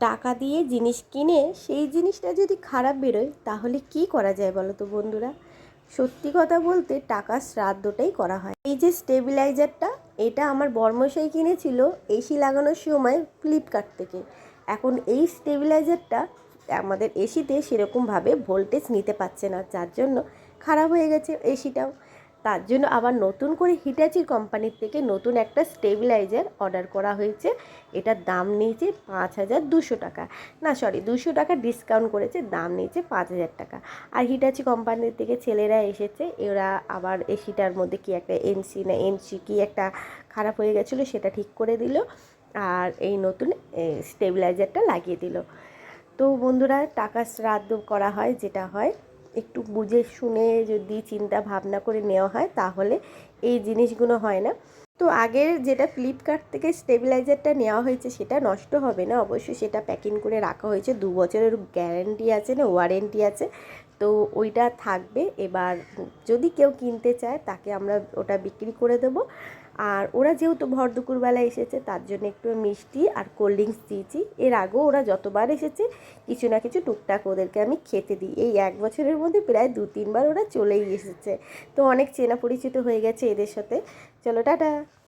টাকা দিয়ে জিনিস কিনে সেই জিনিসটা যদি খারাপ বেরোয় তাহলে কি করা যায় বলো তো বন্ধুরা। সত্যি কথা বলতে টাকার শ্রাদ্ধটাই করা হয়। এই যে স্টেবিলাইজারটা, এটা আমার বড়মশাই কিনেছিল এসি লাগানোর সময় ফ্লিপকার্ট থেকে। এখন এই স্টেবিলাইজারটা আমাদের এসিতে সেরকমভাবে ভোল্টেজ নিতে পারছে না, যার জন্য খারাপ হয়ে গেছে এসিটাও। তার জন্য আবার নতুন করে হিটাচি কোম্পানির থেকে নতুন একটা স্টেবিলাইজার অর্ডার করা হয়েছে। এটার দাম নিয়েছে 5,200 টাকা। না সরি, 200 টাকা ডিসকাউন্ট করেছে, দাম নিয়েছে 5,000 টাকা। আর হিটাচি কোম্পানির থেকে ছেলেরা এসেছে, এরা আবার এসিটার মধ্যে কি একটা এনসি কি একটা খারাপ হয়ে গেছিলো, সেটা ঠিক করে দিল। আর এই নতুন স্টেবিলাইজারটা লাগিয়ে দিল। তো বন্ধুরা, টাকা শ্রাদ্ধ করা হয়, যেটা হয় একটু বুঝে শুনে যদি চিন্তা ভাবনা করে নেওয়া হয় তাহলে এই জিনিসগুলো হয় না। তো আগের যেটা ফ্লিপকার্ট থেকে স্টেবিলাইজারটা নেওয়া হয়েছে সেটা নষ্ট হবে না, অবশ্যই সেটা প্যাকিং করে রাখা হয়েছে, 2 বছরের গ্যারেন্টি আছে, না ওয়ারেন্টি আছে। তো ওইটা থাকবে। এবার যদি কেউ কিনতে চায় তাকে আমরা ওটা বিক্রি করে দেবো। আর ওরা যেহেতু ভর দুপুরবেলা এসেছে তার জন্য একটু মিষ্টি আর কোল্ড ড্রিঙ্কস দিয়েছি। এর আগেও ওরা যতবার এসেছে কিছু না কিছু টুকটাক ওদেরকে আমি খেতে দিই। এই 1 বছরের মধ্যে প্রায় 2-3 বার ওরা চলেই এসেছে। তো অনেক চেনা পরিচিত হয়ে গেছে এদের সাথে। চলো টাটা।